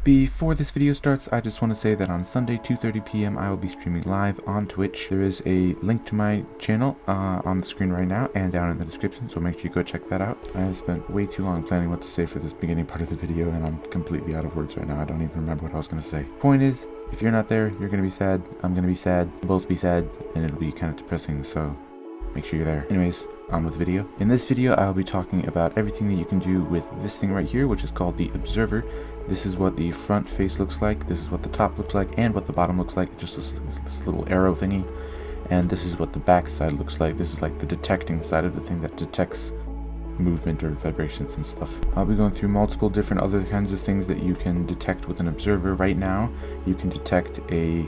Before this video starts, I just want to say that on Sunday 2:30 p.m. I will be streaming live on Twitch. There is a link to my channel on the screen right now and down in the description, so make sure you go check that out. I have spent way too long planning what to say for this beginning part of the video, and I'm completely out of words right now. I don't even remember what I was going to say. Point is, if you're not there, you're going to be sad, I'm going to be sad, we'll both be sad, and it'll be kind of depressing, so make sure you're there. Anyways, on with the video. In this video, I'll be talking about everything that you can do with this thing right here, which is called the observer. This is what the front face looks like, this is what the top looks like, and what the bottom looks like, just this little arrow thingy. And this is what the back side looks like. This is like the detecting side of the thing that detects movement or vibrations and stuff. I'll be going through multiple different other kinds of things that you can detect with an observer. Right now, you can detect the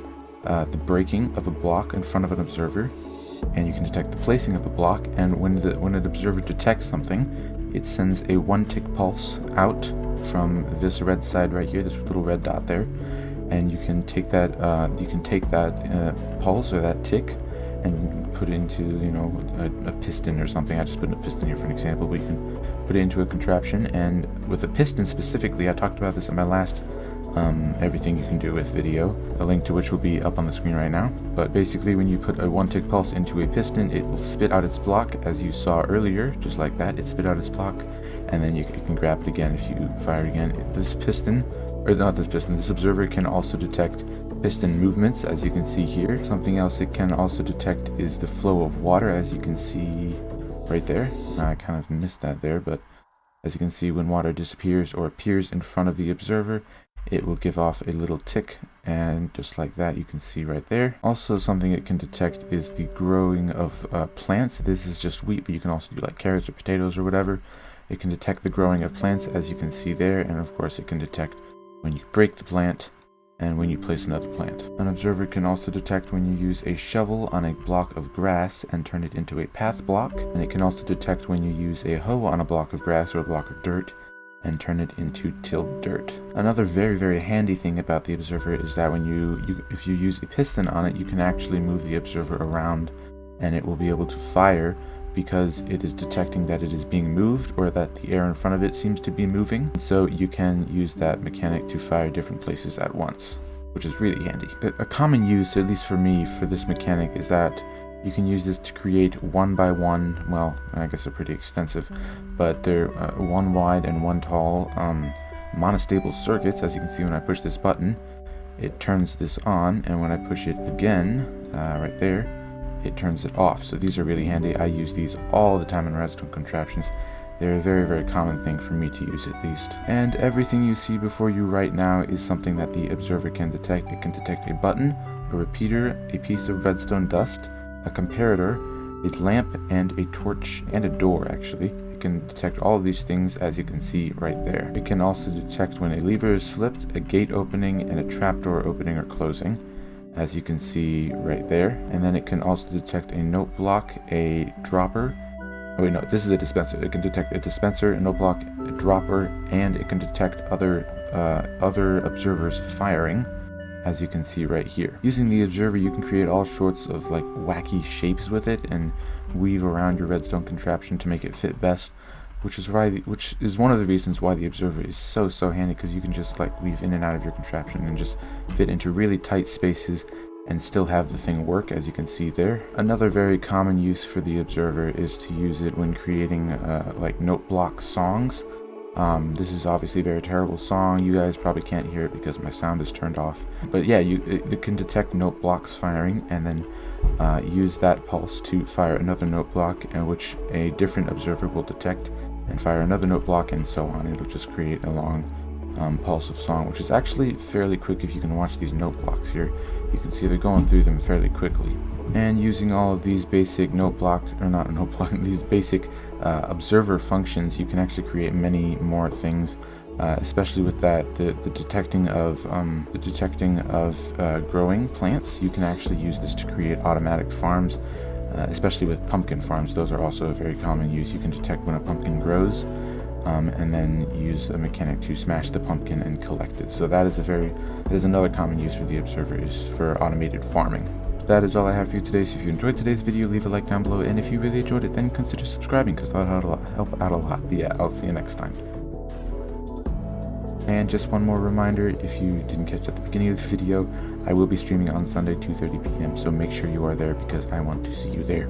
breaking of a block in front of an observer, and you can detect the placing of a block. And when an observer detects something, it sends a 1-tick pulse out from this red side right here, this little red dot there, and you can take that pulse or that tick and put it into, you know, a piston or something. I just put in a piston here for an example, but you can put it into a contraption. And with a piston specifically, I talked about this in my last everything you can do with video, a link to which will be up on the screen right now. But basically, when you put a 1-tick pulse into a piston, it will spit out its block, as you saw earlier, just like that. It spit out its block, and then you can grab it again if you fire it again. This observer can also detect piston movements, as you can see here. Something else it can also detect is the flow of water, as you can see right there. I kind of missed that there, but as you can see, when water disappears or appears in front of the observer, it will give off a little tick, and just like that, you can see right there. Also, something it can detect is the growing of plants. This is just wheat, but you can also do like carrots or potatoes or whatever. It can detect the growing of plants, as you can see there, and of course it can detect when you break the plant and when you place another plant. An observer can also detect when you use a shovel on a block of grass and turn it into a path block, and it can also detect when you use a hoe on a block of grass or a block of dirt and turn it into tilled dirt. Another very, very handy thing about the observer is that when if you use a piston on it, you can actually move the observer around, and it will be able to fire because it is detecting that it is being moved, or that the air in front of it seems to be moving. So you can use that mechanic to fire different places at once, which is really handy. A common use, at least for me, for this mechanic is that you can use this to create 1x1, well, I guess they're pretty extensive, but they're 1 wide and 1 tall monostable circuits. As you can see, when I push this button, it turns this on, and when I push it again, right there, it turns it off. So these are really handy. I use these all the time in redstone contraptions. They're a very, very common thing for me to use, at least. And everything you see before you right now is something that the observer can detect. It can detect a button, a repeater, a piece of redstone dust, a comparator, a lamp, and a torch, and a door, actually. It can detect all of these things, as you can see right there. It can also detect when a lever is flipped, a gate opening, and a trapdoor opening or closing, as you can see right there. And then it can also detect a note block, a dropper. Oh wait, no, this is a dispenser. It can detect a dispenser, a note block, a dropper, and it can detect other observers firing, as you can see right here. Using the observer, you can create all sorts of like wacky shapes with it and weave around your redstone contraption to make it fit best, which is one of the reasons why the observer is so handy, because you can just like weave in and out of your contraption and just fit into really tight spaces and still have the thing work, as you can see there. Another very common use for the observer is to use it when creating like note block songs. This is obviously a very terrible song. You guys probably can't hear it because my sound is turned off. But yeah, it can detect note blocks firing, and then use that pulse to fire another note block, which a different observer will detect and fire another note block, and so on. It'll just create a long pulse of song, which is actually fairly quick. If you can watch these note blocks here, you can see they're going through them fairly quickly. And using all of these basic these basic observer functions, you can actually create many more things, especially with that the detecting of growing plants. You can actually use this to create automatic farms, especially with pumpkin farms. Those are also a very common use. You can detect when a pumpkin grows, and then use a mechanic to smash the pumpkin and collect it. So that is another common use for the observer, is for automated farming. That is all I have for you today. So if you enjoyed today's video, leave a like down below, and if you really enjoyed it, then consider subscribing, because that'll help out a lot. But yeah, I'll see you next time. And just one more reminder, if you didn't catch at the beginning of the video, I will be streaming on Sunday 2:30 p.m. so make sure you are there because I want to see you there.